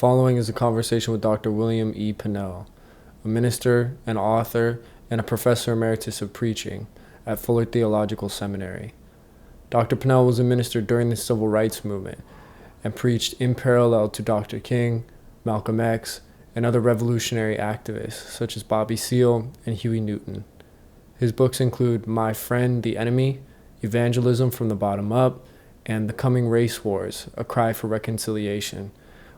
following is a conversation with Dr. William E. Pannell, a minister, an author, and a professor emeritus of preaching at Fuller Theological Seminary. Dr. Pannell was a minister during the Civil Rights Movement and preached in parallel to Dr. King, Malcolm X, and other revolutionary activists such as Bobby Seale and Huey Newton. His books include My Friend, the Enemy, Evangelism from the Bottom Up, and The Coming Race Wars, A Cry for Reconciliation,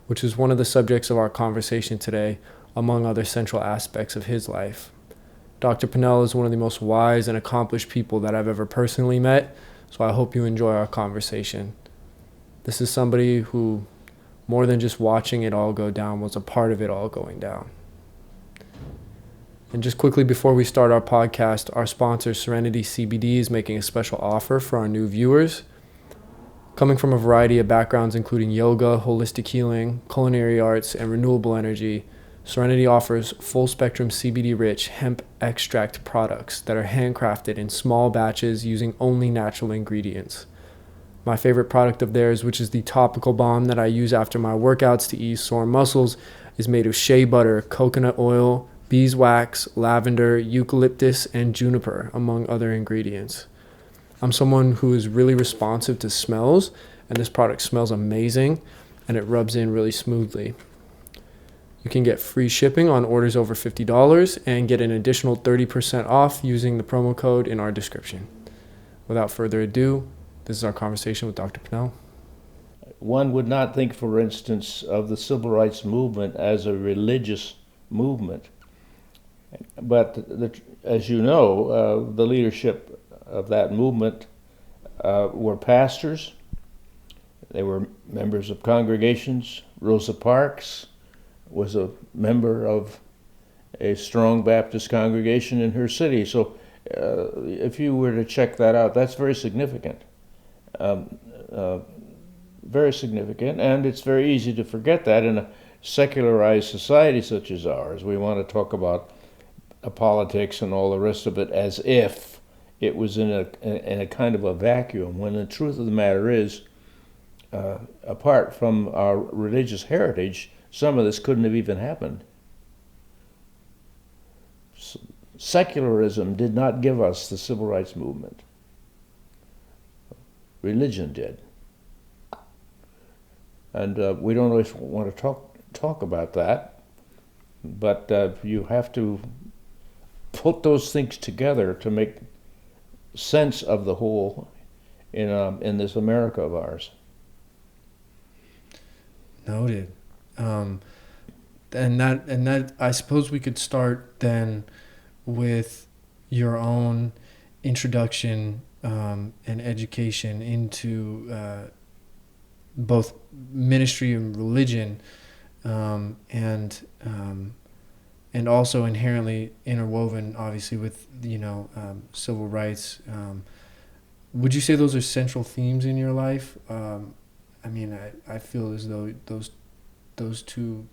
which is one of the subjects of our conversation today, among other central aspects of his life. Dr. Pannell is one of the most wise and accomplished people that I've ever personally met, so I hope you enjoy our conversation. This is somebody who, more than just watching it all go down, was a part of it all going down. And just quickly before we start our podcast, our sponsor, Serenity CBD, is making a special offer for our new viewers. Coming from a variety of backgrounds, including yoga, holistic healing, culinary arts, and renewable energy, Serenity offers full-spectrum CBD-rich hemp extract products that are handcrafted in small batches using only natural ingredients. My favorite product of theirs, which is the topical balm that I use after my workouts to ease sore muscles, is made of shea butter, coconut oil, beeswax, lavender, eucalyptus, and juniper, among other ingredients. I'm someone who is really responsive to smells, and this product smells amazing, and it rubs in really smoothly. You can get free shipping on orders over $50 and get an additional 30% off using the promo code in our description. Without further ado, this is our conversation with Dr. Pannell. One would not think, for instance, of the civil rights movement as a religious movement. But as you know, the leadership of that movement were pastors. They were members of congregations. Rosa Parks was a member of a strong Baptist congregation in her city. So if you were to check that out, that's very significant. Very significant, and it's very easy to forget that in a secularized society such as ours. We want to talk about politics and all the rest of it as if it was in a kind of a vacuum, when the truth of the matter is, apart from our religious heritage, some of this couldn't have even happened. Secularism did not give us the civil rights movement. Religion did. And we don't always want to talk about that, but you have to put those things together to make sense of the whole in this America of ours. Noted. And that I suppose we could start then with your own introduction and education into both ministry and religion, and also inherently interwoven, obviously, with civil rights. Would you say those are central themes in your life? I feel as though those two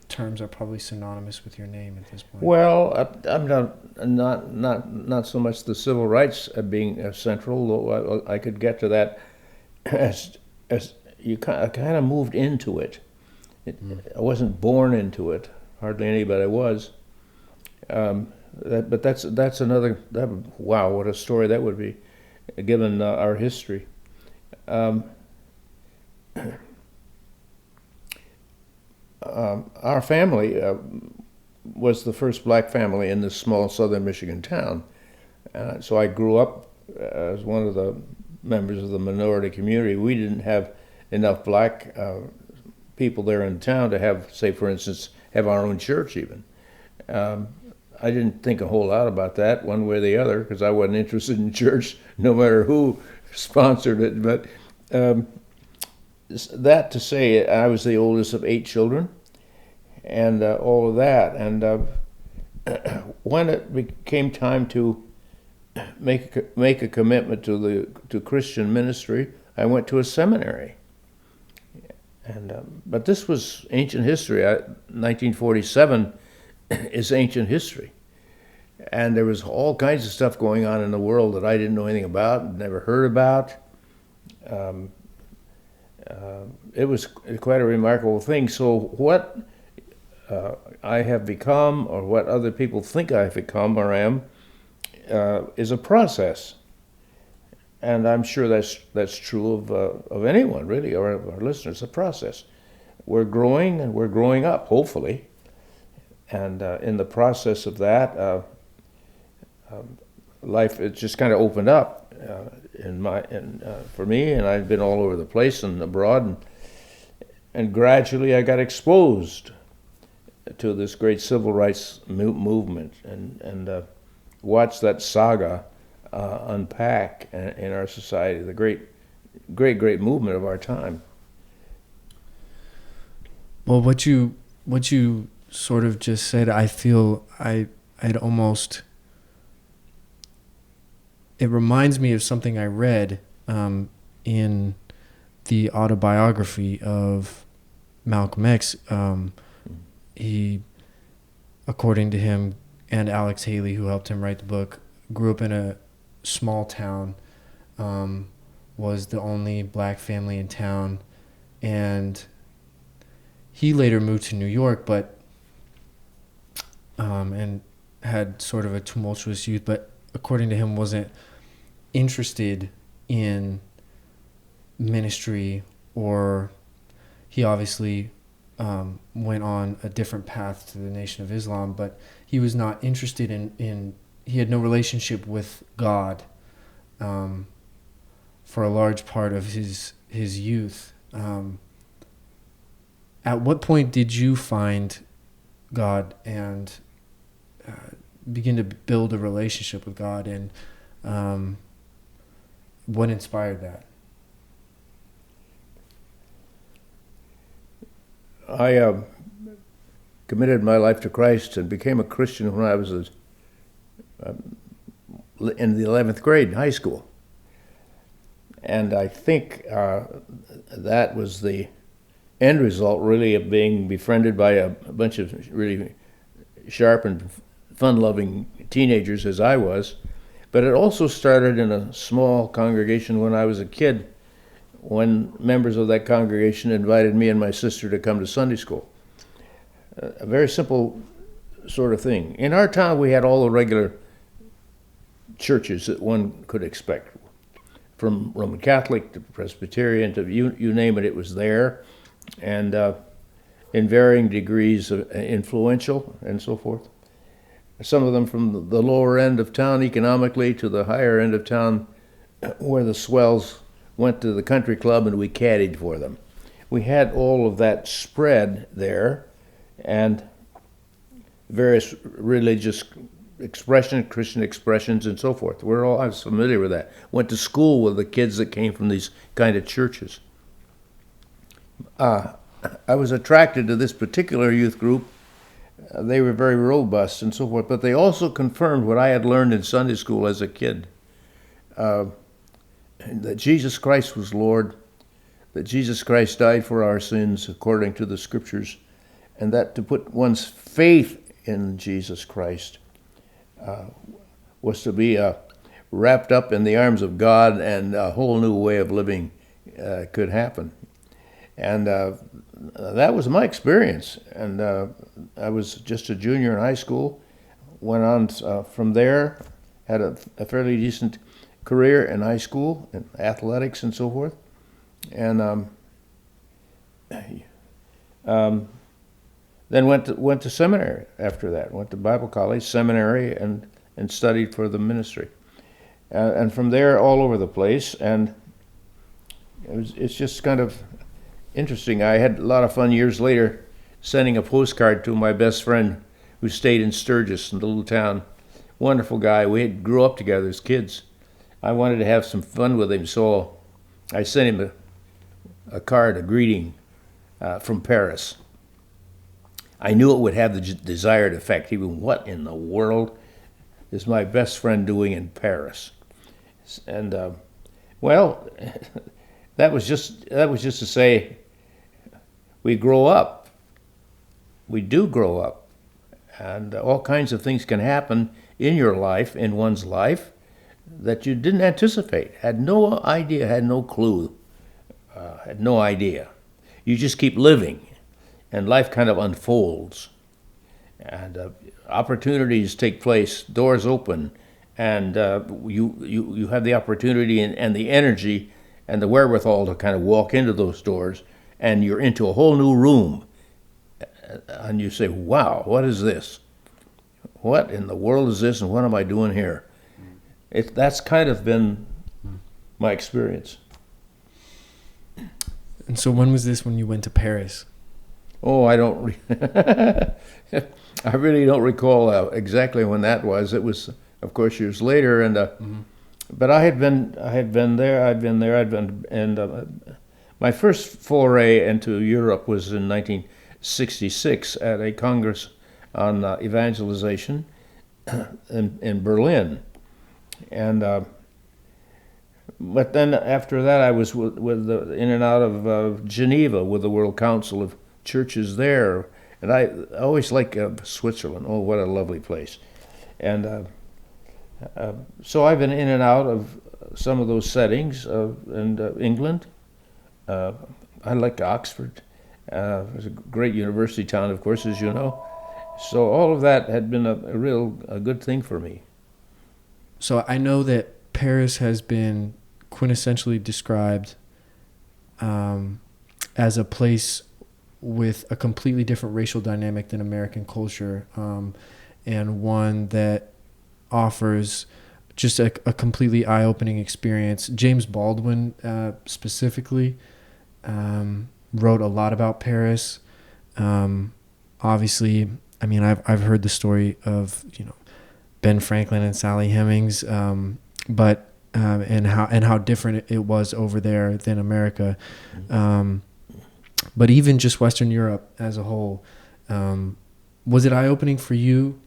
terms are probably synonymous with your name at this point. Well, I'm not so much the civil rights being central, though I could get to that as you kind of moved into it. I wasn't born into it. Hardly anybody was. But that's another. Wow, what a story that would be, given our history. Our family was the first black family in this small southern Michigan town. So I grew up as one of the members of the minority community. We didn't have enough black people there in town to have, say, for instance, have our own church even. I didn't think a whole lot about that one way or the other, because I wasn't interested in church no matter who sponsored it. But that to say, I was the oldest of 8 children, and all of that. And when it became time to make a commitment to Christian ministry, I went to a seminary. And but this was ancient history. 1947 is ancient history, and there was all kinds of stuff going on in the world that I didn't know anything about, never heard about. it was quite a remarkable thing. So what I have become, or what other people think I've become or am, is a process. And I'm sure that's true of anyone, really, or of our listeners, a process. We're growing, and we're growing up, hopefully. And in the process of that, life, it just kind of opened up for me, and I've been all over the place and abroad, and gradually I got exposed to this great civil rights movement, and watched that saga unpack in our society, the great movement of our time. Well, what you sort of just said, I feel I'd almost, it reminds me of something I read in the autobiography of Malcolm X. He, according to him and Alex Haley, who helped him write the book, grew up in a small town, was the only black family in town, and he later moved to New York, but and had sort of a tumultuous youth, but according to him wasn't interested in ministry, or he obviously went on a different path to the Nation of Islam, but he was not interested in he had no relationship with God for a large part of his youth. At what point did you find God and begin to build a relationship with God, and what inspired that? I committed my life to Christ and became a Christian when I was in the 11th grade in high school. And I think that was the end result, really, of being befriended by a bunch of really sharp and fun-loving teenagers, as I was. But it also started in a small congregation when I was a kid, when members of that congregation invited me and my sister to come to Sunday school. A very simple sort of thing. In our town, we had all the regular churches that one could expect, from Roman Catholic to Presbyterian to you name it, it was there, and in varying degrees influential and so forth. Some of them from the lower end of town economically to the higher end of town, where the swells went to the country club and we caddied for them. We had all of that spread there, and various religious expressions, Christian expressions, and so forth. I was familiar with that. Went to school with the kids that came from these kind of churches. I was attracted to this particular youth group. They were very robust and so forth, but they also confirmed what I had learned in Sunday school as a kid, that Jesus Christ was Lord, that Jesus Christ died for our sins according to the Scriptures, and that to put one's faith in Jesus Christ was to be wrapped up in the arms of God, and a whole new way of living could happen. And that was my experience. And I was just a junior in high school, went on from there, had a fairly decent career in high school, in athletics and so forth. And then went to seminary after that. Went to Bible college, seminary, and studied for the ministry. And from there, all over the place. And it's just kind of interesting. I had a lot of fun years later sending a postcard to my best friend who stayed in Sturgis, in the little town. Wonderful guy. We grew up together as kids. I wanted to have some fun with him, so I sent him a card, a greeting from Paris. I knew it would have the desired effect. He went, what in the world is my best friend doing in Paris? And well, that was just to say, we grow up. We do grow up, and all kinds of things can happen in your life, in one's life, that you didn't anticipate, had no idea, had no clue had no idea. You just keep living, and life kind of unfolds, and opportunities take place, doors open, and you have the opportunity and the energy and the wherewithal to kind of walk into those doors, and you're into a whole new room, and you say, wow, what is this? What in the world is this, and what am I doing here? That's kind of been my experience. And so when was this when you went to Paris? Oh, I don't. I really don't recall exactly when that was. It was, of course, years later, and but I'd been there, and my first foray into Europe was in 1966 at a Congress on evangelization in Berlin, and but then after that I was in and out of Geneva with the World Council of Churches there, and I always like Switzerland. Oh, what a lovely place! And so I've been in and out of some of those settings, and England. I like Oxford. It's a great university town, of course, as you know. So all of that had been a good thing for me. So I know that Paris has been quintessentially described as a place with a completely different racial dynamic than American culture, and one that offers just a completely eye-opening experience. James Baldwin specifically wrote a lot about Paris. Obviously, I mean, I've heard the story of, Ben Franklin and Sally Hemings, but and how different it was over there than America. But even just Western Europe as a whole, was it eye-opening for you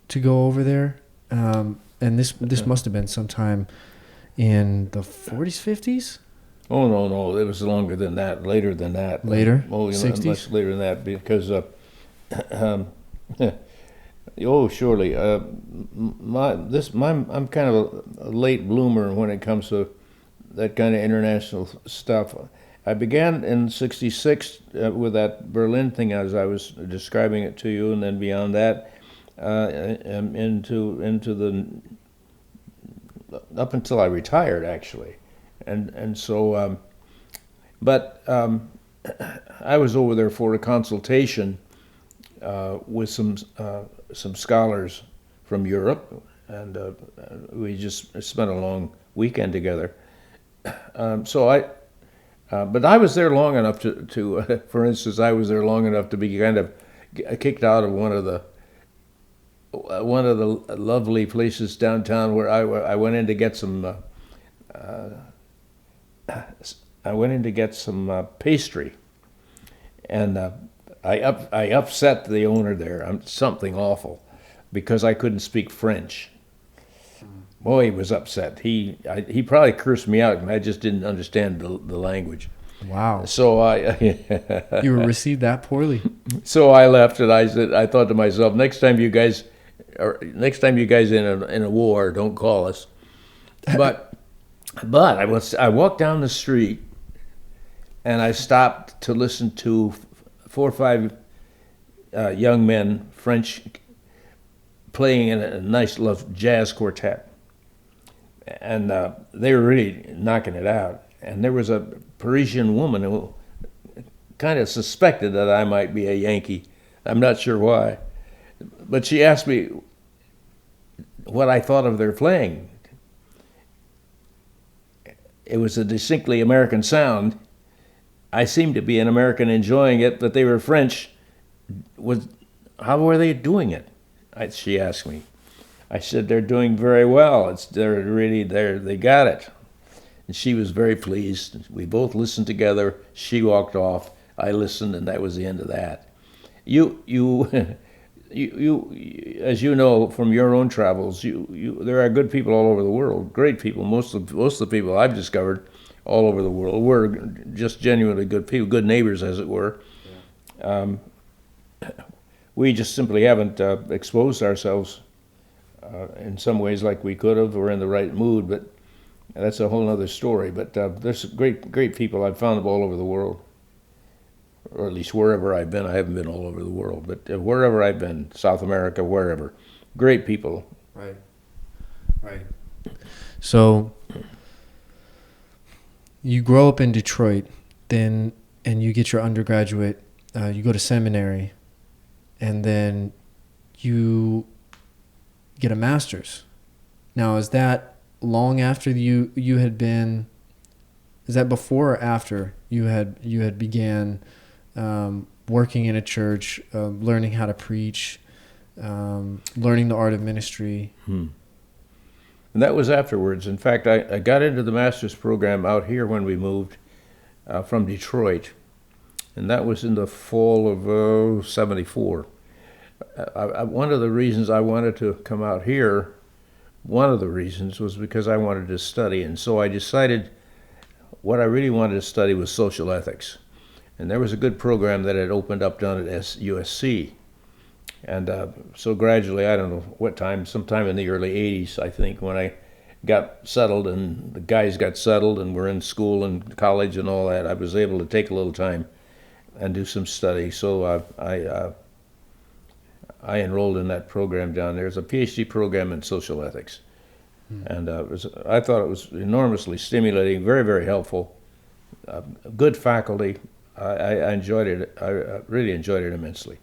to go over there? And this must have been sometime in the 40s, 50s? Oh, no, it was longer than that, later than that. Later? Oh, 60s? Much later than that, because, oh, surely. I'm kind of a late bloomer when it comes to that kind of international stuff. I began in '66 with that Berlin thing, as I was describing it to you, and then beyond that, into the up until I retired, actually, and so, but I was over there for a consultation with some scholars from Europe, and we just spent a long weekend together. But I was there long enough to for instance, I was there long enough to be kind of kicked out of one of the lovely places downtown where I went in to get some pastry, and I upset the owner there. Something awful, because I couldn't speak French. Boy, he was upset. He probably cursed me out, and I just didn't understand the language. Wow. So You were received that poorly. So I left, and I thought to myself, next time you guys in a war, don't call us. But I walked down the street, and I stopped to listen to 4 or 5 young men, French, playing in a nice little jazz quartet. And they were really knocking it out. And there was a Parisian woman who kind of suspected that I might be a Yankee. I'm not sure why. But she asked me what I thought of their playing. It was a distinctly American sound. I seemed to be an American enjoying it, but they were French. How were they doing it? She asked me. I said, they're doing very well. They got it. And she was very pleased. We both listened together. She walked off. I listened, and that was the end of that. You as you know from your own travels, there are good people all over the world, great people. Most of the people I've discovered all over the world were just genuinely good people, good neighbors, as it were. Yeah. We just simply haven't exposed ourselves in some ways like we could have, or in the right mood, but That's a whole other story. But there's great people. I've found them all over the world, or at least wherever I've been. I haven't been all over the world, but wherever I've been, South America, wherever, great people. Right. Right. So you grow up in Detroit, then, and you get your undergraduate. You go to seminary, and then you get a master's. Now, is that long after you had been? Is that before or after you had began working in a church, learning how to preach, learning the art of ministry? And that was afterwards. In fact, I got into the master's program out here when we moved from Detroit, and that was in the fall of '74. One of the reasons I wanted to come out here, one of the reasons was because I wanted to study, and so I decided what I really wanted to study was social ethics. And there was a good program that had opened up down at USC. And so gradually, I don't know what time, sometime in the early 80s, I think, when I got settled and the guys got settled and were in school and college and all that, I was able to take a little time and do some study. So I enrolled in that program down there. It's a PhD program in social ethics. And I thought it was enormously stimulating, very, very helpful, good faculty. I enjoyed it. I really enjoyed it immensely.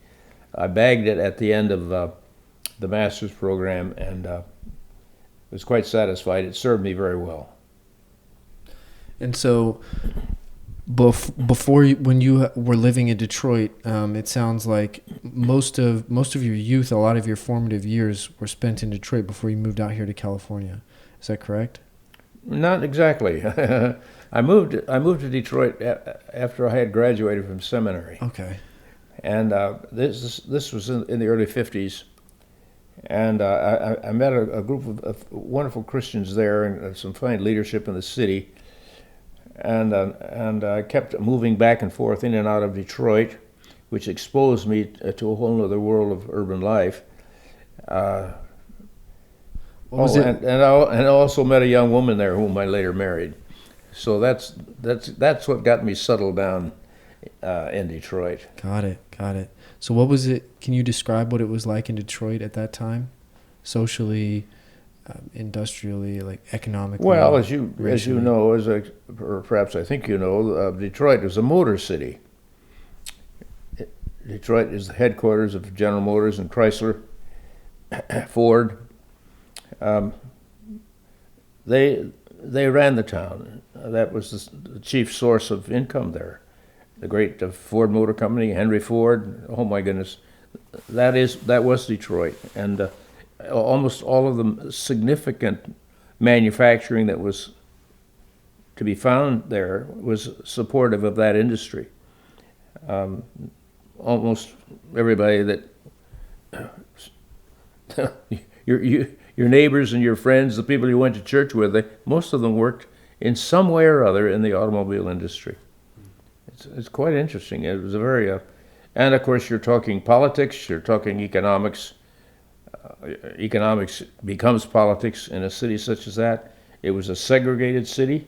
I bagged it at the end of the master's program and was quite satisfied. It served me very well. And so before when you were living in Detroit, it sounds like most of your youth, a lot of your formative years were spent in Detroit before you moved out here to California. Is that correct? Not exactly. I moved to Detroit after I had graduated from seminary. Okay. And this was in the early '50s, and I met a group of wonderful Christians there and some fine leadership in the city. And I kept moving back and forth in and out of Detroit, which exposed me to a whole other world of urban life. And I also met a young woman there whom I later married. So that's what got me settled down in Detroit. Got it. So what was it? Can you describe what it was like in Detroit at that time, socially, industrially, like economically? Well, as you know, or perhaps I think you know, Detroit is a motor city. Detroit is the headquarters of General Motors and Chrysler, Ford. They ran the town. That was the chief source of income there. The great Ford Motor Company, Henry Ford. Oh my goodness, that was Detroit, and almost all of the significant manufacturing that was to be found there was supportive of that industry. Almost everybody that your neighbors and your friends, the people you went to church with, most of them worked in some way or other in the automobile industry. It's quite interesting. It was a very, and of course you're talking politics, you're talking economics. Economics becomes politics in a city such as that. It was a segregated city,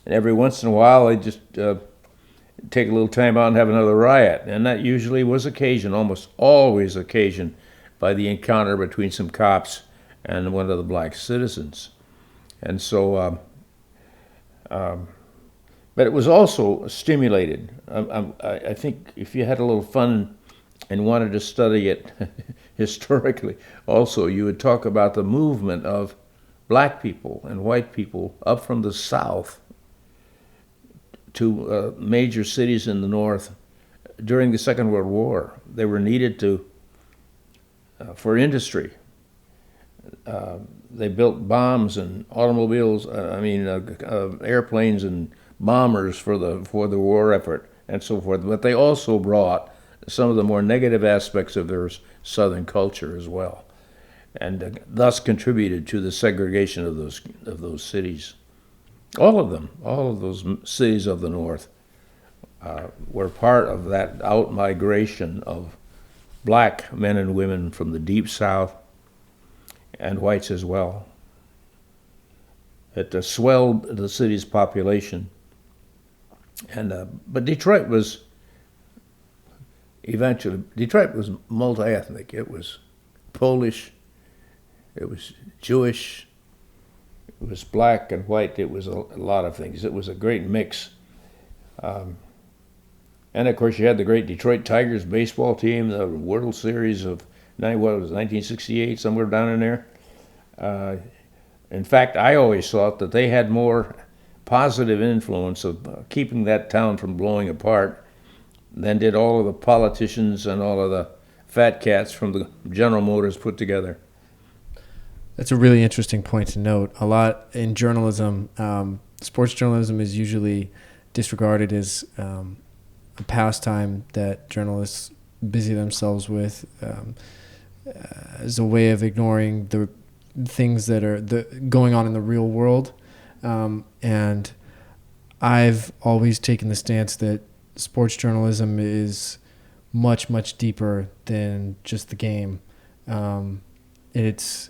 and every once in a while they just take a little time out and have another riot, and that usually was almost always occasioned by the encounter between some cops and one of the black citizens. And so, but it was also stimulated. I think if you had a little fun and wanted to study it historically, also you would talk about the movement of black people and white people up from the South to major cities in the North during the Second World War. They were needed for industry. They built bombs and automobiles, airplanes and bombers for the war effort and so forth. But they also brought some of the more negative aspects of their Southern culture as well, and thus contributed to the segregation of those cities. All of those cities of the North were part of that out-migration of black men and women from the Deep South, and whites as well. It swelled the city's population. But Detroit was multi-ethnic. It was Polish, it was Jewish, it was black and white. It was a lot of things. It was a great mix. And of course, you had the great Detroit Tigers baseball team, the World Series of 1968, somewhere down in there. In fact, I always thought that they had more positive influence of keeping that town from blowing apart than did all of the politicians and all of the fat cats from the General Motors put together. That's a really interesting point to note. A lot in journalism, sports journalism is usually disregarded as a pastime that journalists busy themselves with as a way of ignoring the things that are going on in the real world. And I've always taken the stance that sports journalism is much, much deeper than just the game. It's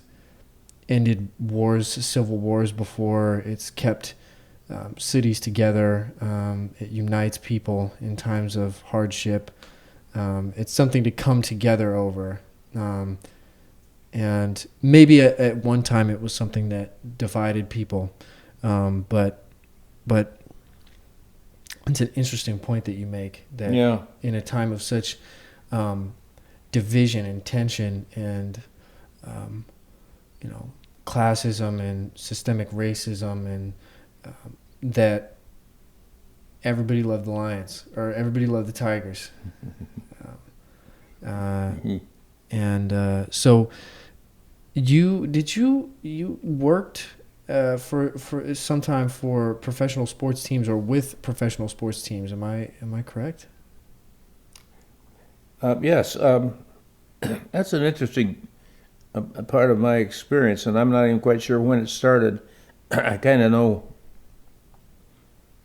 ended wars, civil wars before. It's kept cities together. It unites people in times of hardship. It's something to come together over. And maybe at one time it was something that divided people. But it's an interesting point that you make, that in a time of such division and tension and classism and systemic racism, and that everybody loved the Lions or everybody loved the Tigers. So you worked for some time for professional sports teams or with professional sports teams. Am I correct? Yes. That's an interesting a part of my experience, and I'm not even quite sure when it started. I kind of know,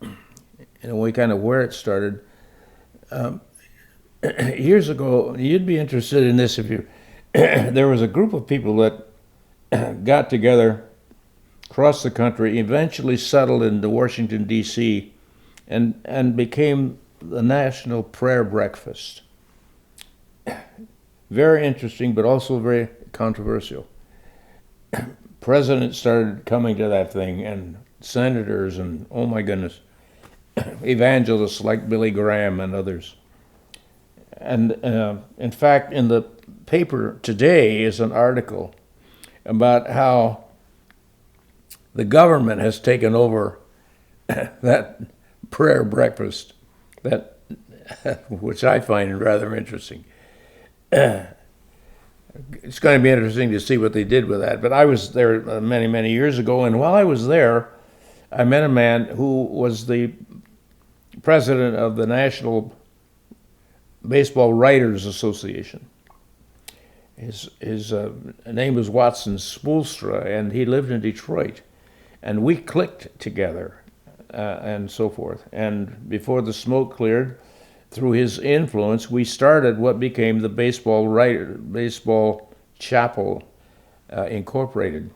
in a way, kind of where it started. Years ago, you'd be interested in this if you. There was a group of people that got together across the country, eventually settled into Washington, D.C., and became the National Prayer Breakfast. Very interesting, but also very controversial. Presidents started coming to that thing, and senators, and oh my goodness, evangelists like Billy Graham and others. And in fact, in the paper today is an article about how the government has taken over that prayer breakfast, that which I find rather interesting. It's going to be interesting to see what they did with that. But I was there many, many years ago, and while I was there, I met a man who was the president of the National Baseball Writers Association. His name was Watson Spoolstra, and he lived in Detroit. And we clicked together and so forth. And before the smoke cleared, through his influence, we started what became the Baseball Chapel Incorporated.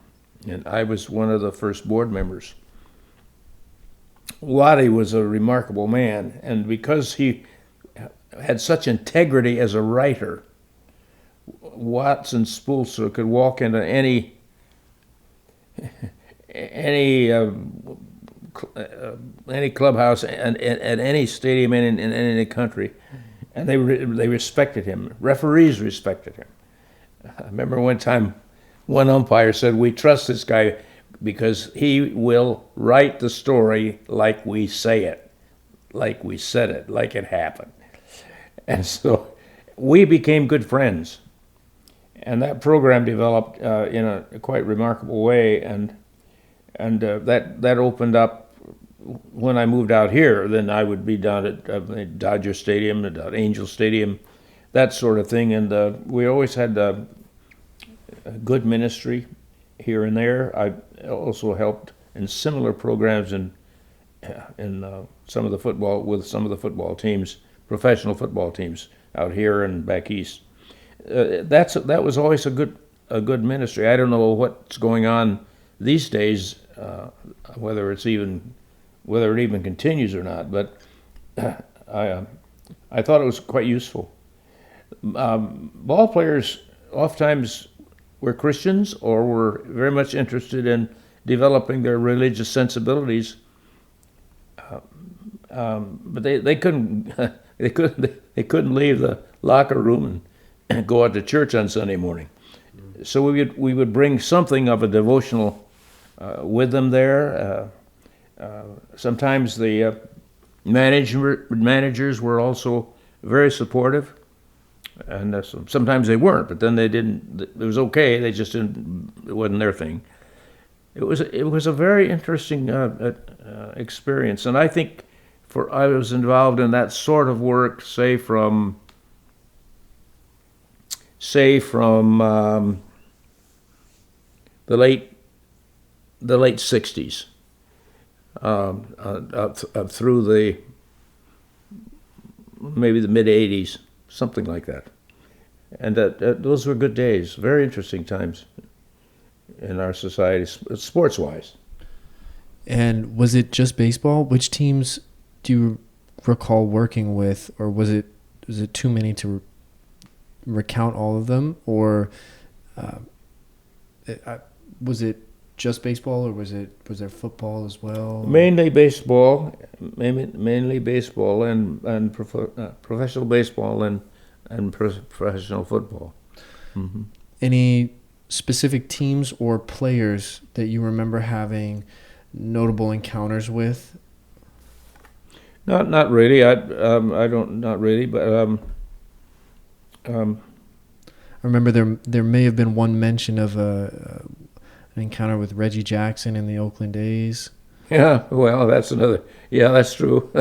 And I was one of the first board members. Waddy was a remarkable man, and because he had such integrity as a writer, Watson Spoolstra could walk into any clubhouse and at any stadium in any country, and they respected him. Referees respected him. I remember one time, one umpire said, "We trust this guy because he will write the story like we say it, like we said it, like it happened." And so we became good friends, and that program developed in a quite remarkable way, and that opened up. When I moved out here, then I would be down at Dodger Stadium, at Angel Stadium, that sort of thing. And we always had a good ministry here and there. I also helped in similar programs in some of the football teams, professional football teams out here and back east. That was always a good ministry. I don't know what's going on these days whether it even continues or not. But I thought it was quite useful. Ball players oftentimes were Christians or were very much interested in developing their religious sensibilities, but they couldn't they couldn't leave the locker room and go out to church on Sunday morning. So we would bring something of a devotional with them there. Sometimes the managers were also very supportive, and sometimes they weren't. But then they didn't. It was okay. They just didn't. It wasn't their thing. It was a very interesting experience, and I think I was involved in that sort of work, say from the late '60s up through maybe the mid '80s, something like that, and those were good days, very interesting times in our society, sports-wise. And was it just baseball? Which teams do you recall working with, or was it too many to recount all of them, or was it just baseball, or was there football as well? Mainly baseball, and professional baseball and professional football. Mm-hmm. Any specific teams or players that you remember having notable encounters with? Not really. I don't, not really, but I remember there may have been one mention of an encounter with Reggie Jackson in the Oakland A's. Yeah, well, that's another. Yeah, that's true.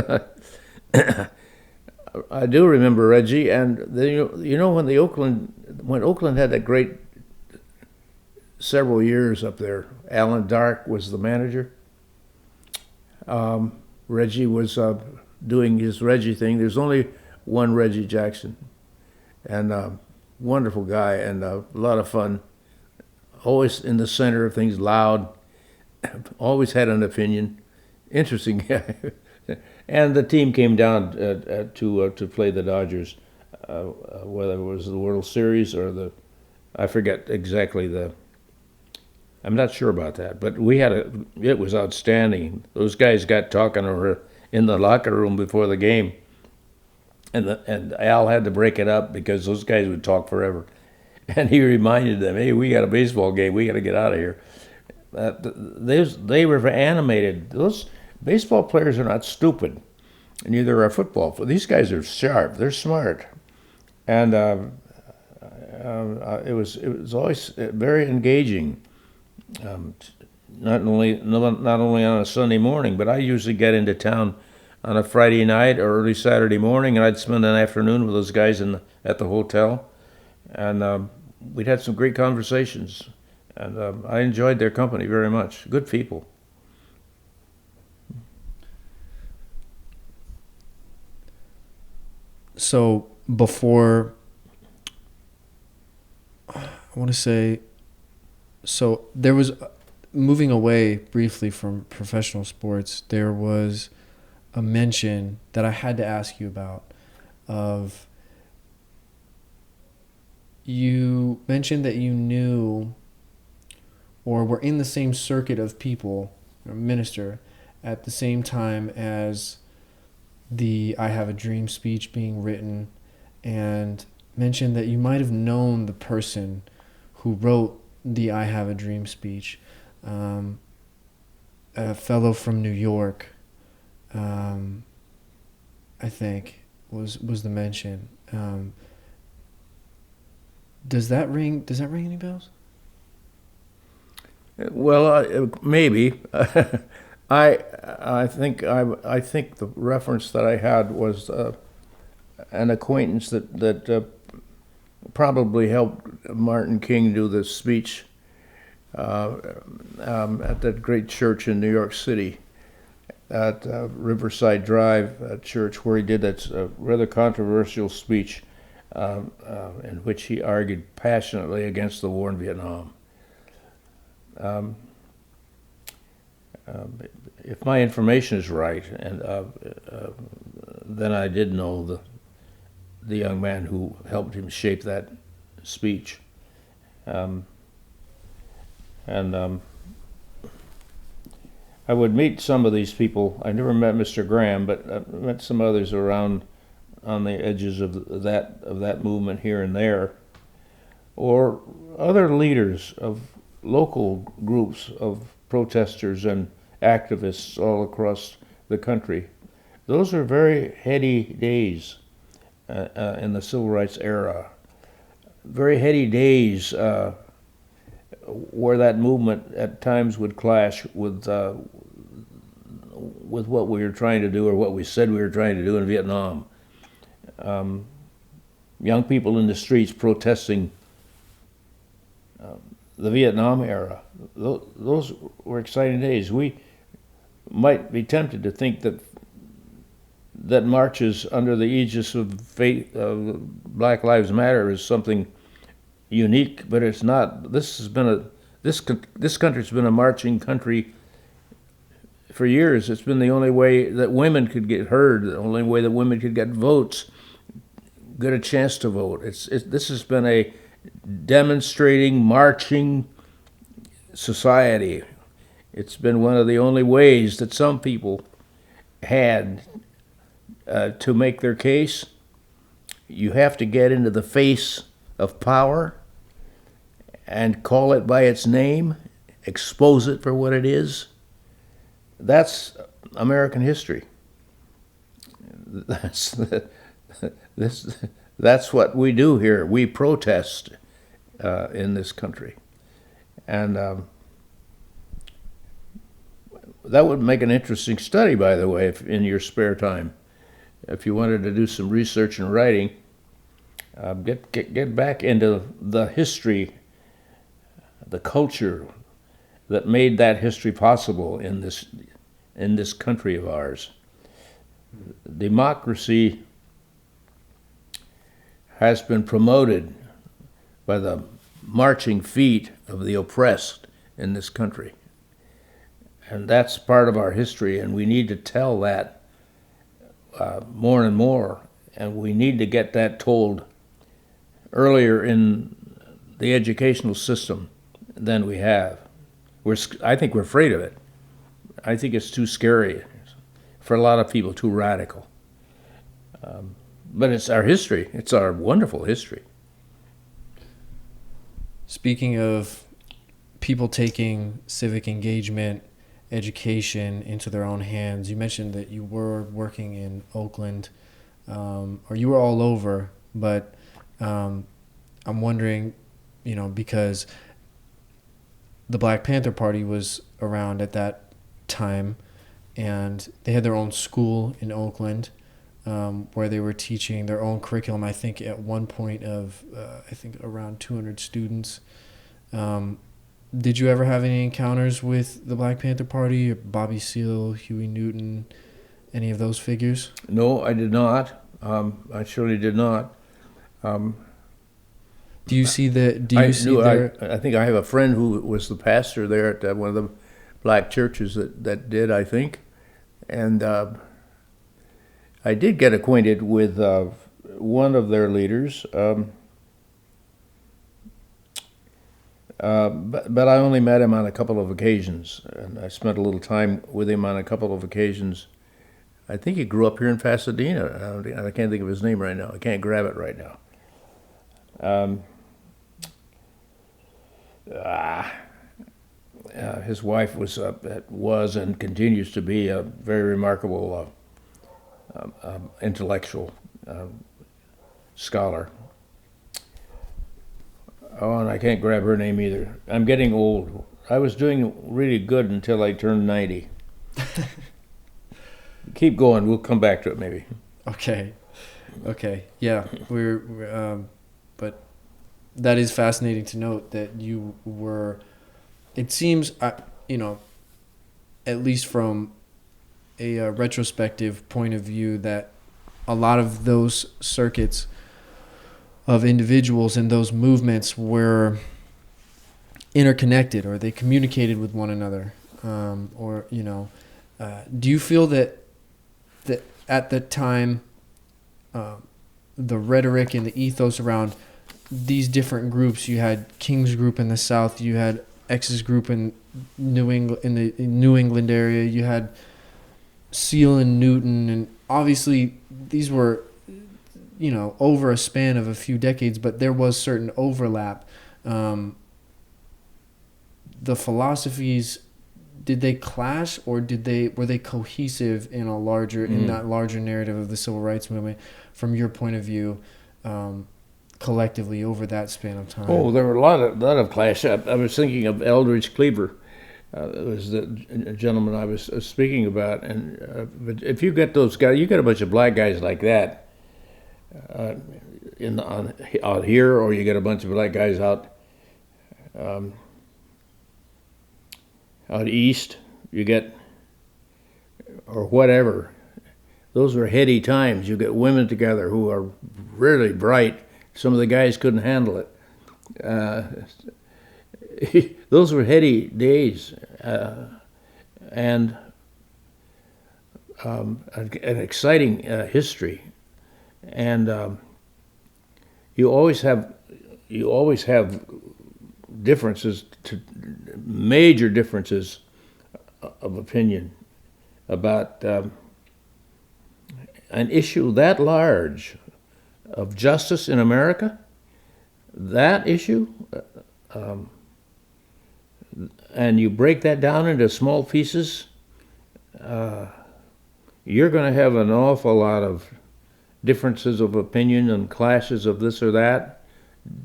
I do remember Reggie, and when Oakland had that great several years up there, Alan Dark was the manager. Reggie was doing his Reggie thing. There's only one Reggie Jackson, and wonderful guy, and a lot of fun. Always in the center of things, loud. Always had an opinion. Interesting guy. And the team came down to play the Dodgers, whether it was the World Series or I forget exactly I'm not sure about that, but it was outstanding. Those guys got talking over in the locker room before the game, and Al had to break it up because those guys would talk forever. And he reminded them, "Hey, we got a baseball game. We got to get out of here." They were animated. Those baseball players are not stupid, and neither are football. These guys are sharp. They're smart, and it was always very engaging. Not only on a Sunday morning, but I usually get into town on a Friday night or early Saturday morning, and I'd spend an afternoon with those guys at the hotel, and we'd had some great conversations, and I enjoyed their company very much. Good people. So before, I want to say, so there was, moving away briefly from professional sports, there was a mention that I had to ask you about of, you mentioned that you knew or were in the same circuit of people, or minister, at the same time as the I Have a Dream speech being written, and mentioned that you might have known the person who wrote the I Have a Dream speech, a fellow from New York, I think was the mention. Does that ring any bells? Well, maybe. I think the reference that I had was an acquaintance that probably helped Martin King do this speech at that great church in New York City, at Riverside Drive church, where he did that rather controversial speech in which he argued passionately against the war in Vietnam. if my information is right, and then I did know the young man who helped him shape that speech. I would meet some of these people. I never met Mr. Graham, but I met some others around on the edges of that movement here and there, or other leaders of local groups of protesters and activists all across the country. Those are very heady days in the civil rights era. Very heady days where that movement at times would clash with what we were trying to do, or what we said we were trying to do in Vietnam. Young people in the streets protesting the Vietnam era. Those were exciting days. We might be tempted to think that marches under the aegis of faith, Black Lives Matter is something unique, but it's not. This country's been a marching country for years. It's been the only way that women could get heard, the only way that women could get votes, get a chance to vote. This has been a demonstrating, marching society. It's been one of the only ways that some people had to make their case. You have to get into the face of power and call it by its name, expose it for what it is. That's American history. That's what we do here. We protest in this country. And that would make an interesting study, by the way, if in your spare time. If you wanted to do some research and writing, get back into the history, the culture that made that history possible in this country of ours. Democracy has been promoted by the marching feet of the oppressed in this country. And that's part of our history, and we need to tell that more and more, and we need to get that told earlier in the educational system than we have. I think we're afraid of it. I think it's too scary for a lot of people, too radical. But it's our history. It's our wonderful history. Speaking of people taking civic engagement, education into their own hands, you mentioned that you were working in Oakland, or you were all over, but I'm wondering, because the Black Panther Party was around at that time, and they had their own school in Oakland, where they were teaching their own curriculum, I think at one point of, around 200 students. Did you ever have any encounters with the Black Panther Party, or Bobby Seale, Huey Newton, any of those figures? No, I did not. I surely did not. Do you see the? I think I have a friend who was the pastor there at one of the black churches that did, I think, and I did get acquainted with one of their leaders. But I only met him on a couple of occasions, and I spent a little time with him on a couple of occasions. I think he grew up here in Pasadena. I can't think of his name right now. I can't grab it right now. His wife was and continues to be a very remarkable intellectual scholar. Oh, and I can't grab her name either. I'm getting old. I was doing really good until I turned 90. Keep going. We'll come back to it maybe. Okay. Yeah, but that is fascinating to note that you were. It seems, at least from a retrospective point of view, that a lot of those circuits of individuals and those movements were interconnected, or they communicated with one another. or do you feel that at the time, the rhetoric and the ethos around these different groups, you had King's group in the South, you had X's group in New England area, you had Seal and Newton, and obviously these were over a span of a few decades, but there was certain overlap. The philosophies, did they clash, or were they cohesive in a larger in that larger narrative of the civil rights movement from your point of view, collectively over that span of time? Oh, there were a lot of clash. I was thinking of Eldridge Cleaver. It was the gentleman I was speaking about. And but if you get those guys, you get a bunch of black guys like that out here, or you get a bunch of black guys out east. You get, or whatever. Those were heady times. You get women together who are really bright. Some of the guys couldn't handle it. Those were heady days, and an exciting history. And you always have differences, major differences of opinion about an issue that large of justice in America. That issue, and you break that down into small pieces, you're going to have an awful lot of differences of opinion and clashes of this or that,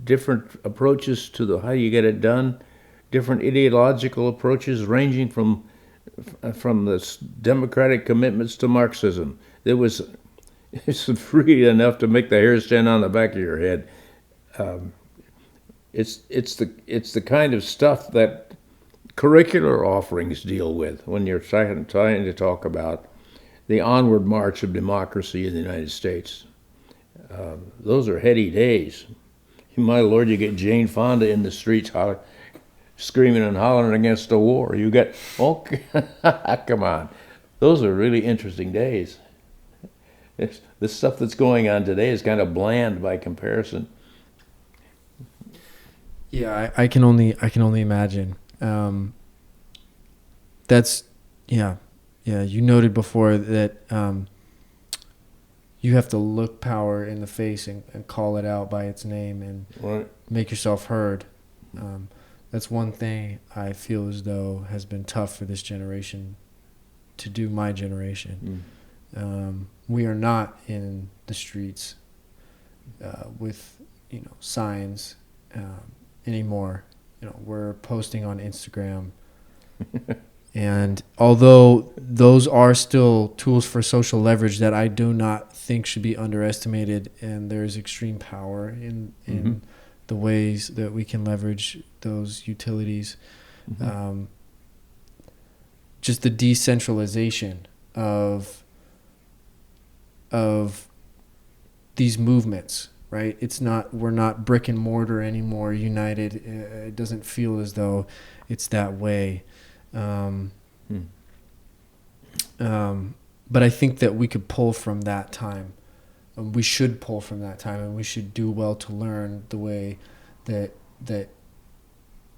different approaches to how you get it done, different ideological approaches ranging from the democratic commitments to Marxism. It's free enough to make the hair stand on the back of your head. It's the kind of stuff that curricular offerings deal with when you're trying to talk about the onward march of democracy in the United States. Those are heady days. My Lord, you get Jane Fonda in the streets screaming and hollering against the war. You get, come on. Those are really interesting days. The stuff that's going on today is kind of bland by comparison. Yeah, I can only imagine. That's yeah. You noted before that you have to look power in the face and call it out by its name and right. Make yourself heard. That's one thing I feel as though has been tough for this generation to do. My generation. We are not in the streets with signs anymore. We're posting on Instagram. And although those are still tools for social leverage that I do not think should be underestimated, and there's extreme power in the ways that we can leverage those utilities, just the decentralization of these movements, right? We're not brick and mortar anymore, united. It doesn't feel as though it's that way. But I think that we could pull from that time. We should pull from that time, and we should do well to learn the way that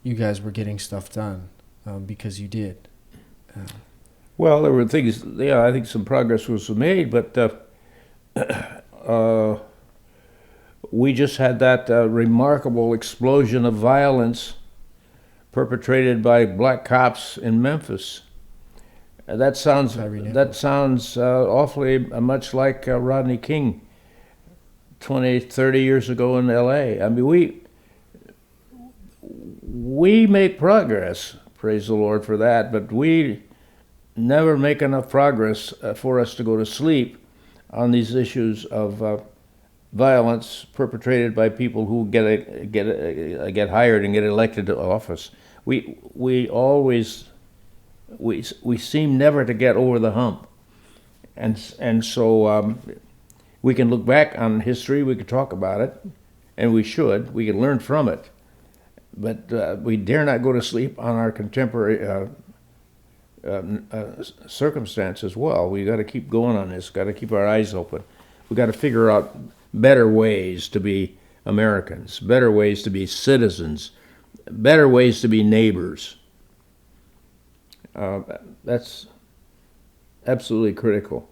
you guys were getting stuff done, because you did. Well, there were things. Yeah, I think some progress was made, but we just had that remarkable explosion of violence perpetrated by black cops in Memphis. That sounds awfully much like Rodney King 20, 30 years ago in L.A. I mean, we make progress, praise the Lord for that, but we never make enough progress for us to go to sleep on these issues of violence perpetrated by people who get hired and get elected to office. We seem never to get over the hump, and so we can look back on history. We could talk about it, and we should. We can learn from it, but we dare not go to sleep on our contemporary circumstance as well. We got to keep going on this. Got to keep our eyes open. We got to figure out better ways to be Americans, better ways to be citizens, better ways to be neighbors. That's absolutely critical.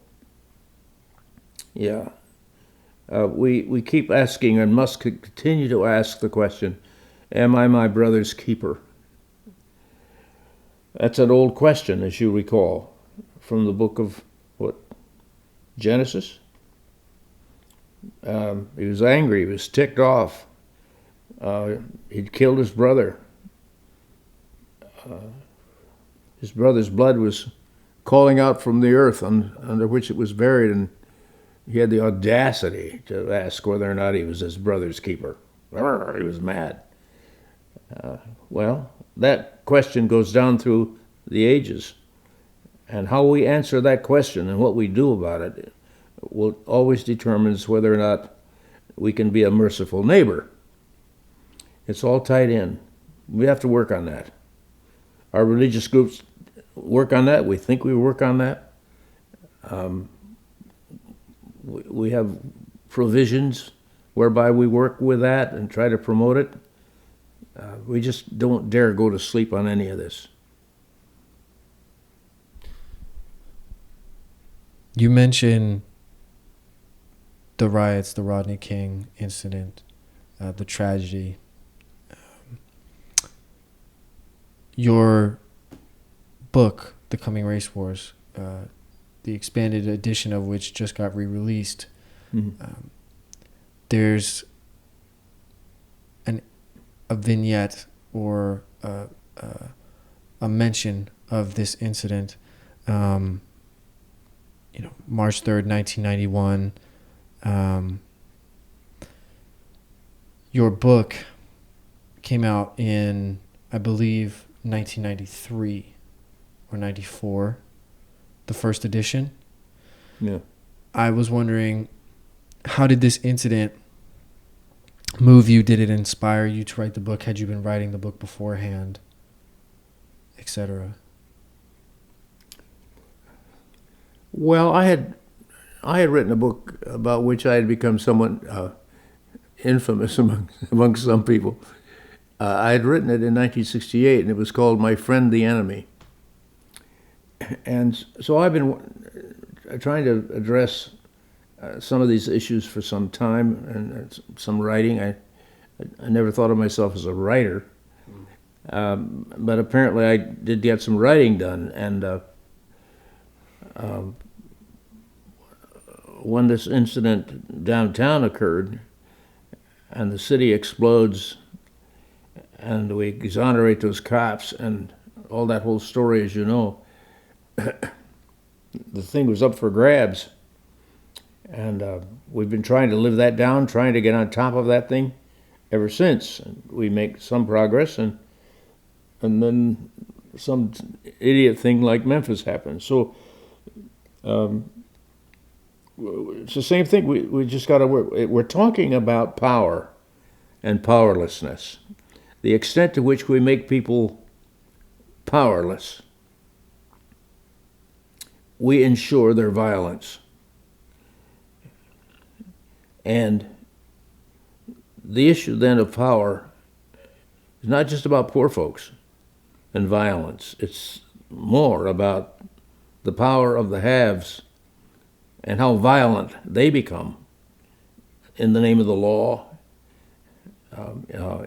Yeah. We keep asking and must continue to ask the question, am I my brother's keeper? That's an old question, as you recall, from the book of, Genesis? He was angry, he was ticked off. He'd killed his brother. His brother's blood was calling out from the earth under which it was buried, and he had the audacity to ask whether or not he was his brother's keeper. He was mad. Well, that question goes down through the ages. And how we answer that question and what we do about it will always determines whether or not we can be a merciful neighbor. It's all tied in. We have to work on that. Our religious groups work on that. We think we work on that. We have provisions whereby we work with that and try to promote it. We just don't dare go to sleep on any of this. You mentioned the riots, the Rodney King incident, the tragedy. Your book, The Coming Race Wars, the expanded edition of which just got re-released, there's a vignette or a mention of this incident. March 3rd, 1991. Your book came out in, I believe, 1993 or 94, the first edition. Yeah. I was wondering, how did this incident move you? Did it inspire you to write the book? Had you been writing the book beforehand, etc.? Well, I had written a book about which I had become somewhat infamous among some people. I had written it in 1968, and it was called My Friend the Enemy. And so I've been trying to address some of these issues for some time, and some writing. I never thought of myself as a writer, but apparently I did get some writing done. And when this incident downtown occurred, and the city explodes, and we exonerate those cops, and all that whole story, as you know, the thing was up for grabs. And we've been trying to live that down, trying to get on top of that thing ever since. And we make some progress, and then some idiot thing like Memphis happens. So it's the same thing. We just got to work. We're talking about power and powerlessness. The extent to which we make people powerless, we ensure their violence. And the issue then of power is not just about poor folks and violence. It's more about the power of the haves and how violent they become in the name of the law,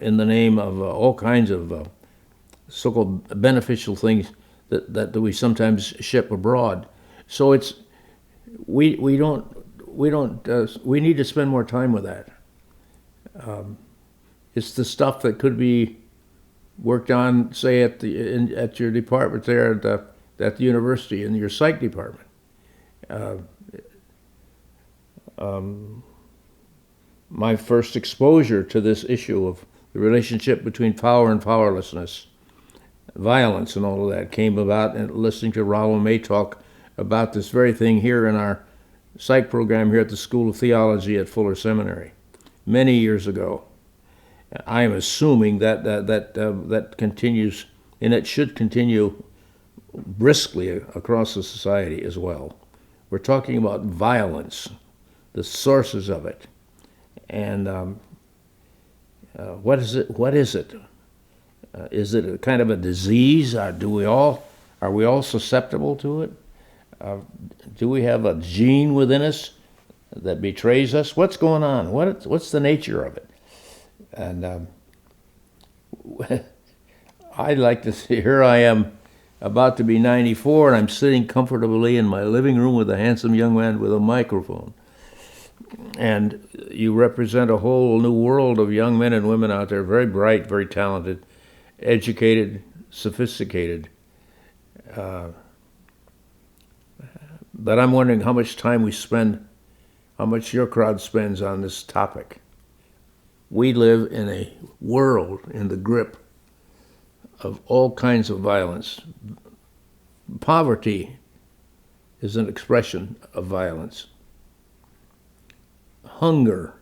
in the name of all kinds of so-called beneficial things that we sometimes ship abroad. So it's we need to spend more time with that. It's the stuff that could be worked on, say, at your department there at the university, in your psych department. My first exposure to this issue of the relationship between power and powerlessness, violence and all of that, came about and listening to Rollo May talk about this very thing here in our psych program here at the School of Theology at Fuller Seminary many years ago. I am assuming that continues, and it should continue briskly across the society as well. We're talking about violence, the sources of it, and what is it? What is it? Is it a kind of a disease? Are we all susceptible to it? Do we have a gene within us that betrays us? What's going on? What's the nature of it? And I'd like to see, here I am about to be 94, and I'm sitting comfortably in my living room with a handsome young man with a microphone. And you represent a whole new world of young men and women out there, very bright, very talented, educated, sophisticated. But I'm wondering how much time we spend, how much your crowd spends on this topic. We live in a world in the grip of all kinds of violence. Poverty is an expression of violence. Hunger.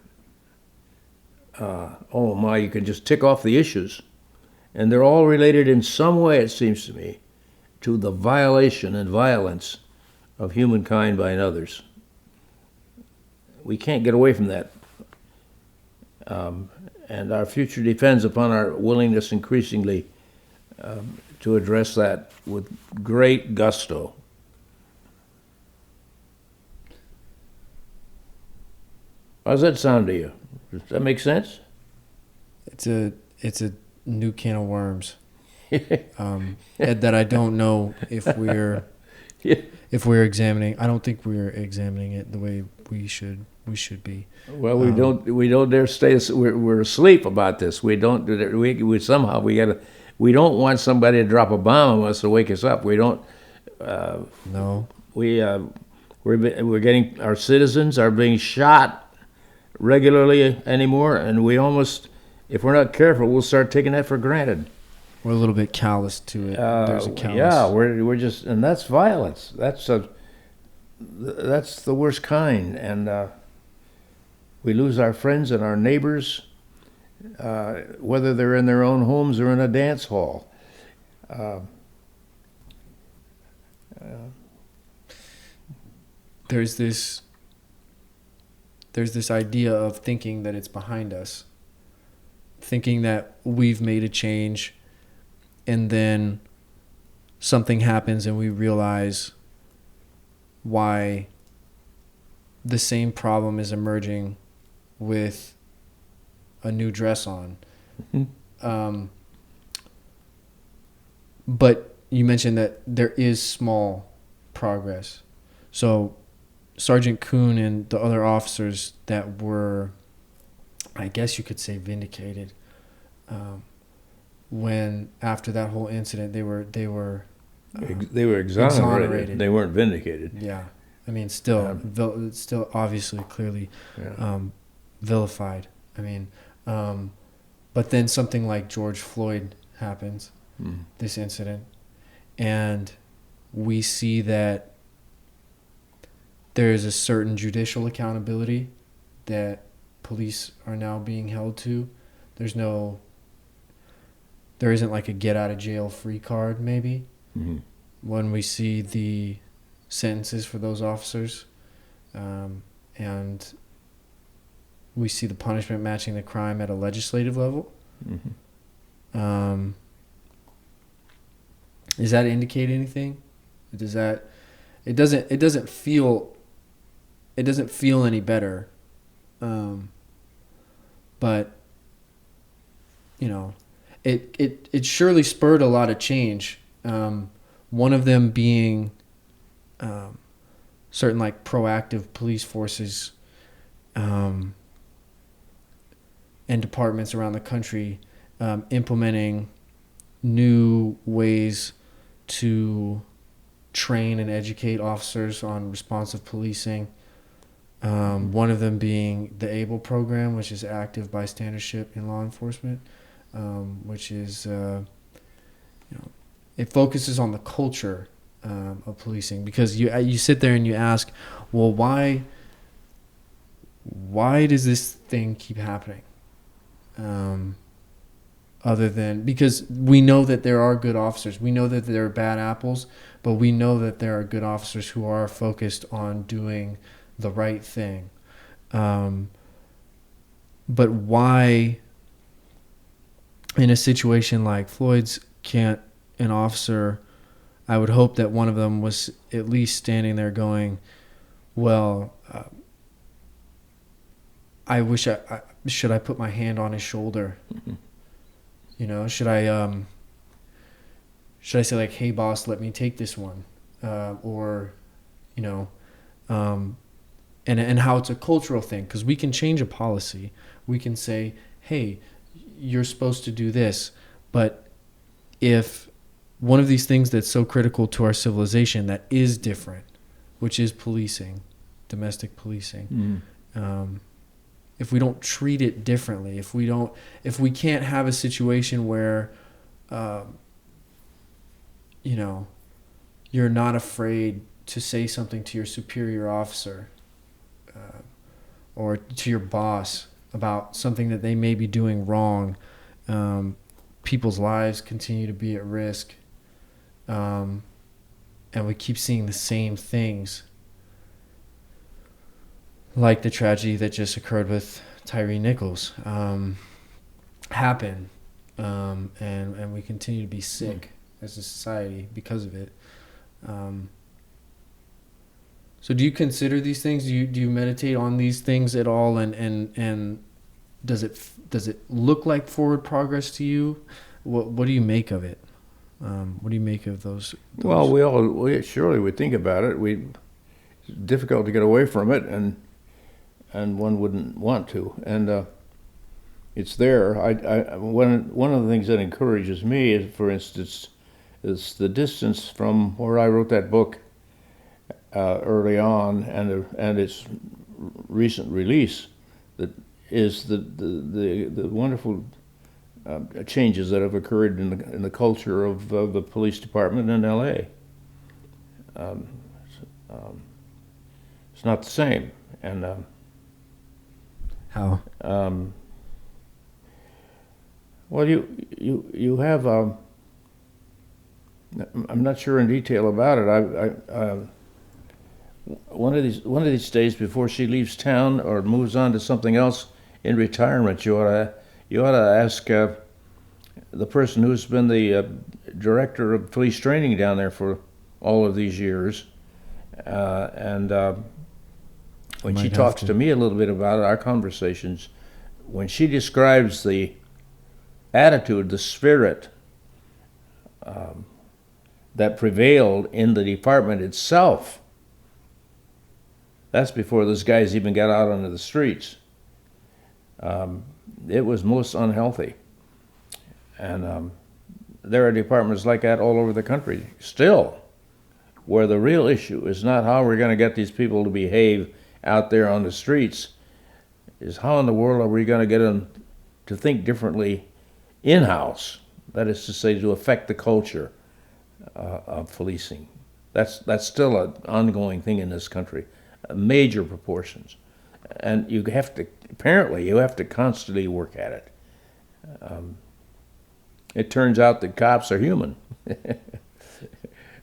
Oh my, you can just tick off the issues. And they're all related in some way, it seems to me, to the violation and violence of humankind by others. We can't get away from that. And our future depends upon our willingness increasingly to address that with great gusto. How does that sound to you? Does that make sense? It's a new can of worms that I don't know if we're examining. I don't think we're examining it the way we should be. Well, we don't dare stay. We're asleep about this. We don't. We somehow we don't want somebody to drop a bomb on us to wake us up. We don't. No. We're getting, our citizens are being shot regularly anymore, and we almost, if we're not careful, we'll start taking that for granted. We're a little bit callous to it. There's a callous. Yeah, we're just, and that's violence. That's the worst kind, and we lose our friends and our neighbors, whether they're in their own homes or in a dance hall. There's this idea of thinking that it's behind us, thinking that we've made a change, and then something happens and we realize why the same problem is emerging with a new dress on. Mm-hmm. But you mentioned that there is small progress. So Sergeant Kuhn and the other officers that were, I guess you could say, vindicated, when after that whole incident they were exonerated. They weren't vindicated. Yeah, I mean, still obviously clearly vilified. I mean, but then something like George Floyd happens, this incident, and we see that there is a certain judicial accountability that police are now being held to. There isn't like a get out of jail free card maybe, when we see the sentences for those officers, and we see the punishment matching the crime at a legislative level. Does that indicate anything? Does that? It doesn't feel any better, but you know, it surely spurred a lot of change. One of them being certain like proactive police forces and departments around the country implementing new ways to train and educate officers on responsive policing. One of them being the ABLE program, which is active bystandership in law enforcement, which is, it focuses on the culture of policing, because you sit there and you ask, well, why does this thing keep happening? other than, because we know that there are good officers. We know that there are bad apples, but we know that there are good officers who are focused on doing the right thing. But why, in a situation like Floyd's, can't an officer, I would hope that one of them was at least standing there going, well, I wish should I put my hand on his shoulder? Mm-hmm. You know, should I say like, hey boss, let me take this one, or, you know, and how it's a cultural thing, because we can change a policy. We can say, hey, you're supposed to do this, but if one of these things that's so critical to our civilization that is different, which is policing, domestic policing, if we don't treat it differently, if we can't have a situation where, you know, you're not afraid to say something to your superior officer, or to your boss about something that they may be doing wrong, people's lives continue to be at risk, and we keep seeing the same things, like the tragedy that just occurred with Tyre Nichols, happen, and we continue to be sick as a society because of it. So do you consider these things? Do you meditate on these things at all? And does it look like forward progress to you? What do you make of it? What do you make of those? Well, we surely would think about it. It's difficult to get away from it, and one wouldn't want to. And it's there. One of the things that encourages me is, for instance, is the distance from where I wrote that book early on, and its recent release, that is the wonderful changes that have occurred in the culture of the police department in L.A. It's not the same, and how? Well, you have. I'm not sure in detail about it. One of these days, before she leaves town or moves on to something else in retirement, you ought to ask the person who's been the director of police training down there for all of these years, and when she talks to me a little bit about it, our conversations, when she describes the attitude, the spirit that prevailed in the department itself. That's before those guys even got out onto the streets. It was most unhealthy. And there are departments like that all over the country still, where the real issue is not how we're going to get these people to behave out there on the streets, is how in the world are we going to get them to think differently in-house, that is to say, to affect the culture of policing. That's still an ongoing thing in this country. Major proportions, and you have to constantly work at it. It turns out that cops are human.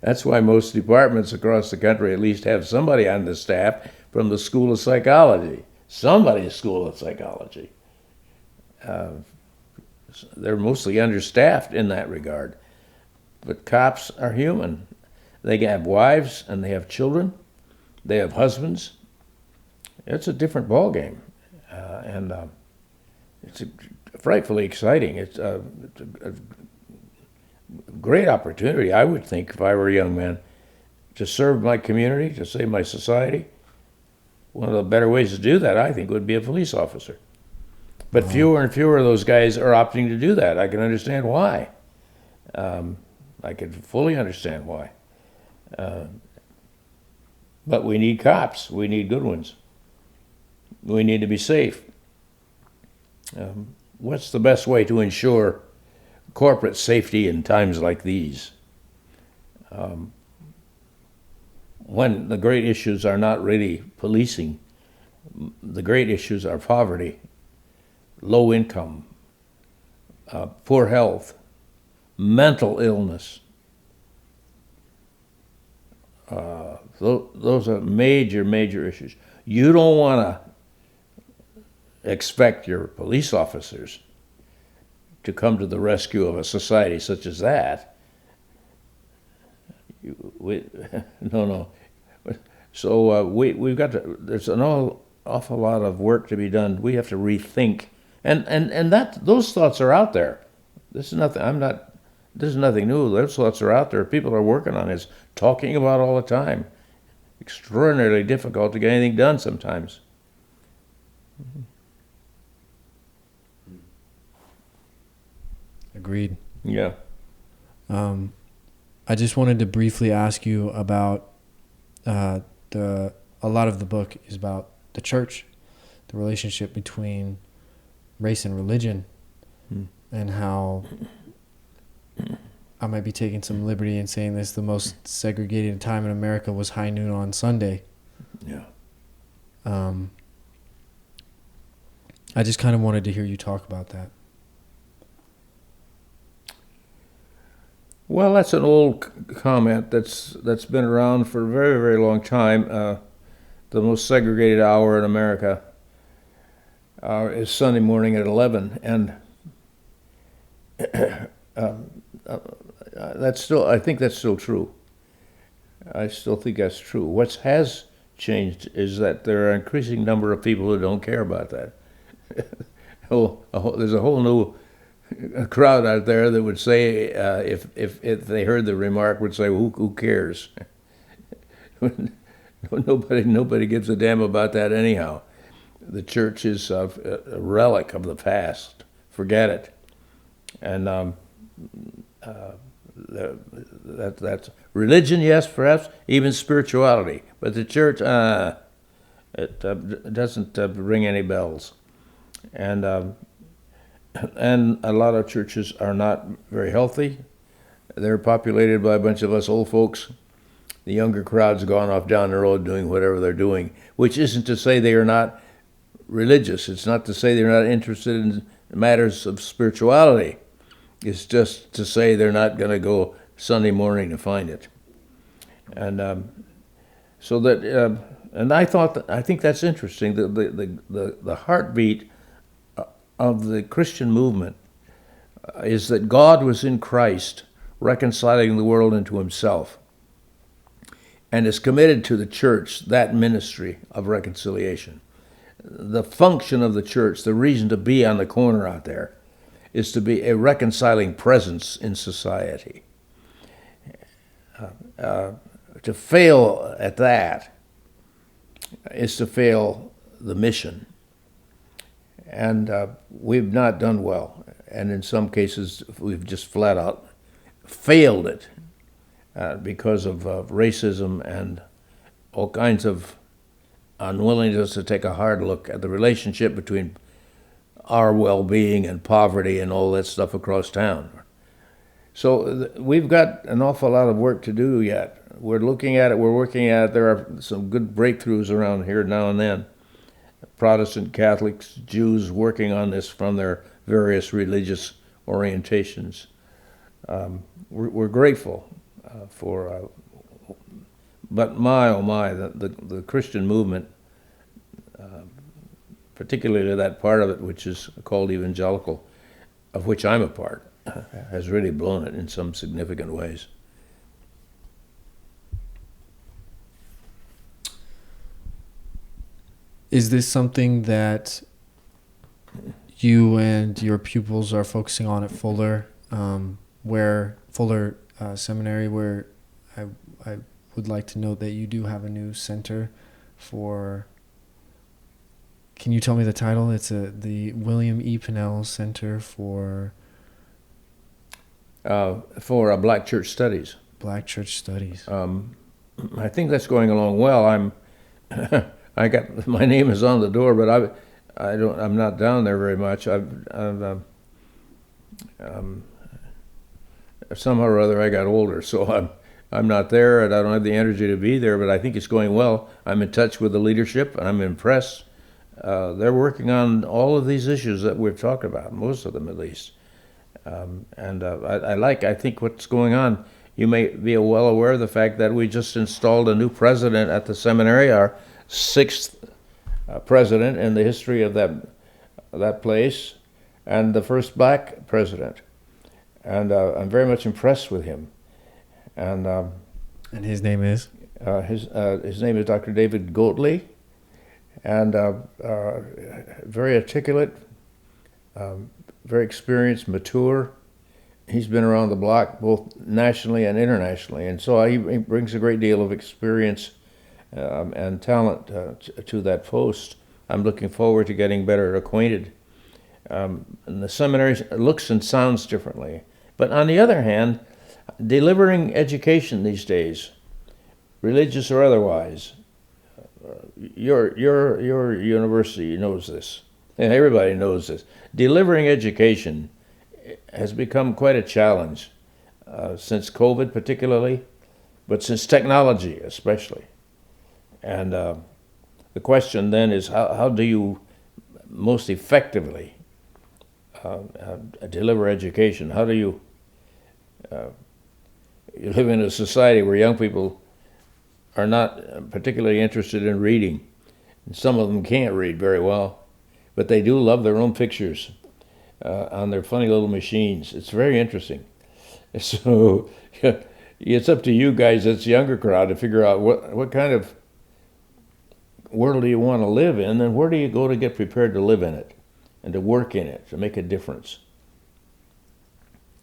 That's why most departments across the country at least have somebody on the staff from the School of Psychology. Somebody's School of Psychology. They're mostly understaffed in that regard, but cops are human. They have wives and they have children. They have husbands. It's a different ballgame, and it's frightfully exciting. It's a great opportunity, I would think, if I were a young man, to serve my community, to save my society. One of the better ways to do that, I think, would be a police officer. But fewer and fewer of those guys are opting to do that. I can understand why. I can fully understand why. But we need cops. We need good ones. We need to be safe. What's the best way to ensure corporate safety in times like these? When the great issues are not really policing, the great issues are poverty, low income, poor health, mental illness. Those are major, major issues. You don't want to expect your police officers to come to the rescue of a society such as that. No. So we've got to. There's an awful lot of work to be done. We have to rethink, and that those thoughts are out there. This is nothing. This is nothing new. Those thoughts are out there. People are working on it, talking about it all the time. Extraordinarily difficult to get anything done sometimes. Agreed. Yeah. I just wanted to briefly ask you about a lot of the book is about the church, the relationship between race and religion, and how I might be taking some liberty in saying this, the most segregated time in America was high noon on Sunday. Yeah. I just kind of wanted to hear you talk about that. Well, that's an old comment that's been around for a very, very long time. The most segregated hour in America is Sunday morning at 11, and I think that's still true. I still think that's true. What has changed is that there are an increasing number of people who don't care about that. There's a whole new crowd out there that would say, if they heard the remark, would say, "Who cares?" Nobody gives a damn about that anyhow. The church is a relic of the past. Forget it. And that's religion, yes, perhaps even spirituality, but the church, it doesn't ring any bells. And a lot of churches are not very healthy. They're populated by a bunch of us old folks. The younger crowd's gone off down the road doing whatever they're doing, which isn't to say they are not religious. It's not to say they're not interested in matters of spirituality. It's just to say they're not going to go Sunday morning to find it. And so that, and I think that's interesting. The heartbeat of the Christian movement is that God was in Christ, reconciling the world into himself, and is committed to the church, that ministry of reconciliation. The function of the church, the reason to be on the corner out there, is to be a reconciling presence in society. To fail at that is to fail the mission. And we've not done well. And in some cases, we've just flat out failed it because of racism and all kinds of unwillingness to take a hard look at the relationship between our well-being and poverty and all that stuff across town. So we've got an awful lot of work to do yet. We're looking at it, we're working at it. There are some good breakthroughs around here now and then. Protestant, Catholics, Jews working on this from their various religious orientations. We're grateful for, but my, oh my, the Christian movement, particularly that part of it which is called evangelical, of which I'm a part, has really blown it in some significant ways. Is this something that you and your pupils are focusing on at Fuller, where Fuller Seminary, where I would like to note that you do have a new center for, can you tell me the title? It's the William E. Pannell Center for Black Church Studies. Black Church Studies. I think that's going along well. I got my name is on the door, but I'm not down there very much. Somehow or other I got older, so I'm not there, and I don't have the energy to be there. But I think it's going well. I'm in touch with the leadership, and I'm impressed. They're working on all of these issues that we've talked about, most of them at least, I think what's going on, you may be well aware of the fact that we just installed a new president at the seminary, our sixth president in the history of that place, and the first black president. And I'm very much impressed with him. And his name is? His name is Dr. David Goatley, and very articulate, very experienced, mature. He's been around the block both nationally and internationally, and so he brings a great deal of experience and talent to that post. I'm looking forward to getting better acquainted. And the seminary looks and sounds differently. But on the other hand, delivering education these days, religious or otherwise, your university knows this, and everybody knows this. Delivering education has become quite a challenge since COVID particularly, but since technology especially. And the question then is, how do you most effectively deliver education? How do you live in a society where young people are not particularly interested in reading? And some of them can't read very well, but they do love their own pictures on their funny little machines. It's very interesting. So it's up to you guys, that's the younger crowd, to figure out what kind of world do you want to live in, and where do you go to get prepared to live in it and to work in it, to make a difference.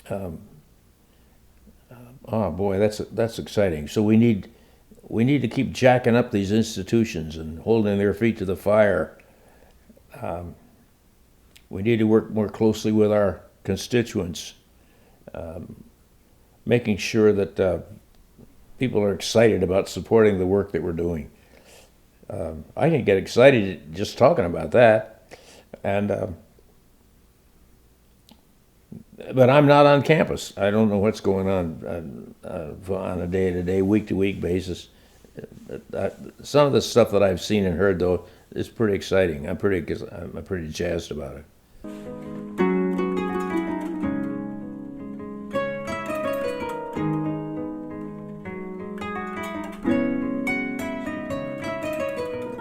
Oh boy, that's exciting. So we need to keep jacking up these institutions and holding their feet to the fire. We need to work more closely with our constituents, making sure that people are excited about supporting the work that we're doing. I can get excited just talking about that, and but I'm not on campus. I don't know what's going on a day-to-day, week-to-week basis. Some of the stuff that I've seen and heard, though, is pretty exciting. I'm pretty jazzed about it.